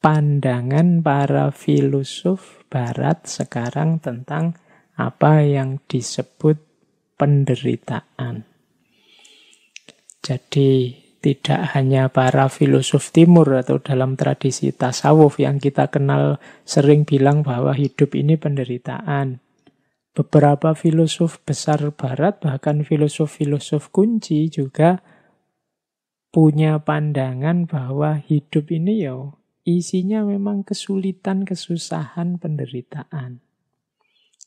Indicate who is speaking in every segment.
Speaker 1: pandangan para filosof barat sekarang tentang apa yang disebut penderitaan. Jadi tidak hanya para filosof timur atau dalam tradisi tasawuf yang kita kenal sering bilang bahwa hidup ini penderitaan. Beberapa filosof besar barat, bahkan filosof-filosof kunci juga punya pandangan bahwa hidup ini isinya memang kesulitan, kesusahan, penderitaan.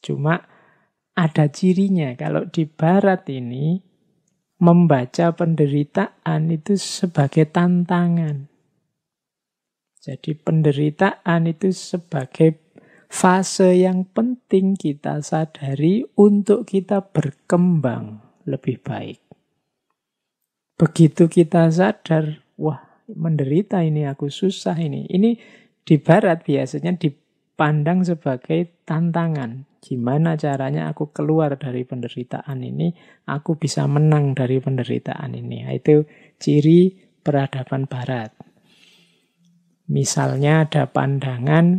Speaker 1: Cuma ada cirinya. Kalau di barat ini membaca penderitaan itu sebagai tantangan. Jadi penderitaan itu sebagai fase yang penting kita sadari untuk kita berkembang lebih baik. Begitu kita sadar, wah menderita ini, aku susah ini. Ini di barat biasanya dipandang sebagai tantangan. Gimana caranya aku keluar dari penderitaan ini, aku bisa menang dari penderitaan ini. Itu ciri peradaban barat. Misalnya ada pandangan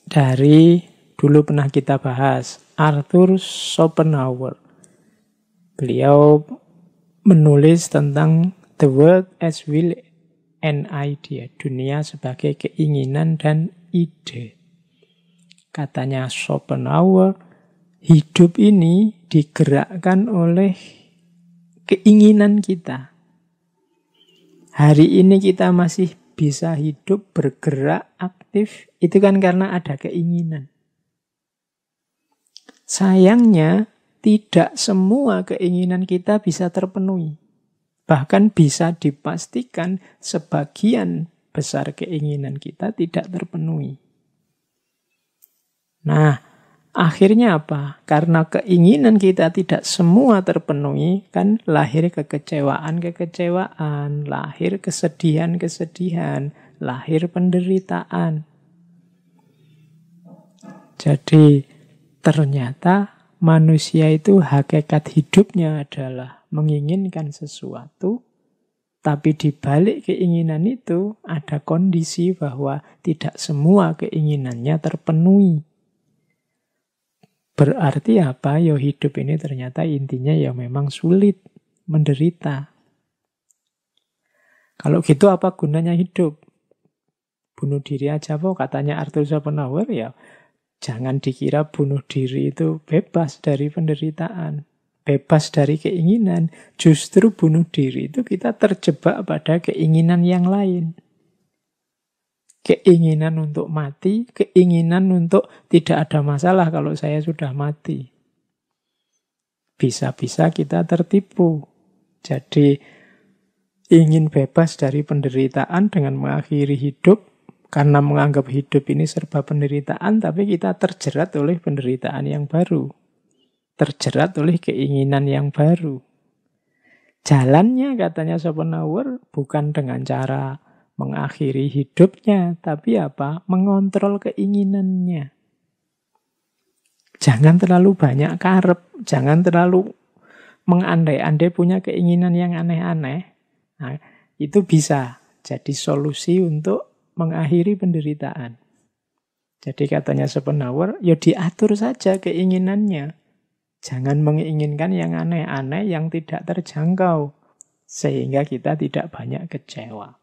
Speaker 1: dari, dulu pernah kita bahas, Arthur Schopenhauer. Beliau menulis tentang The World as Will and Idea, dunia sebagai keinginan dan ide. Katanya Schopenhauer, hidup ini digerakkan oleh keinginan kita. Hari ini kita masih bisa hidup, bergerak, aktif, itu kan karena ada keinginan. Sayangnya, tidak semua keinginan kita bisa terpenuhi. Bahkan bisa dipastikan sebagian besar keinginan kita tidak terpenuhi. Nah, akhirnya apa? Karena keinginan kita tidak semua terpenuhi, kan lahir kekecewaan-kekecewaan, lahir kesedihan-kesedihan, lahir penderitaan. Jadi, ternyata manusia itu hakikat hidupnya adalah menginginkan sesuatu, tapi di balik keinginan itu ada kondisi bahwa tidak semua keinginannya terpenuhi. Berarti apa? Hidup ini ternyata intinya memang sulit, menderita. Kalau gitu apa gunanya hidup? Bunuh diri aja kok, katanya Arthur Schopenhauer, jangan dikira bunuh diri itu bebas dari penderitaan, bebas dari keinginan. Justru bunuh diri itu kita terjebak pada keinginan yang lain. Keinginan untuk mati, keinginan untuk tidak ada masalah kalau saya sudah mati. Bisa-bisa kita tertipu. Jadi ingin bebas dari penderitaan dengan mengakhiri hidup, karena menganggap hidup ini serba penderitaan, tapi kita terjerat oleh penderitaan yang baru. Terjerat oleh keinginan yang baru. Jalannya, katanya Schopenhauer, bukan dengan cara mengakhiri hidupnya, tapi apa? Mengontrol keinginannya. Jangan terlalu banyak karep, jangan terlalu mengandai-andai punya keinginan yang aneh-aneh. Nah, itu bisa jadi solusi untuk mengakhiri penderitaan. Jadi katanya Schopenhauer, diatur saja keinginannya. Jangan menginginkan yang aneh-aneh, yang tidak terjangkau. Sehingga kita tidak banyak kecewa.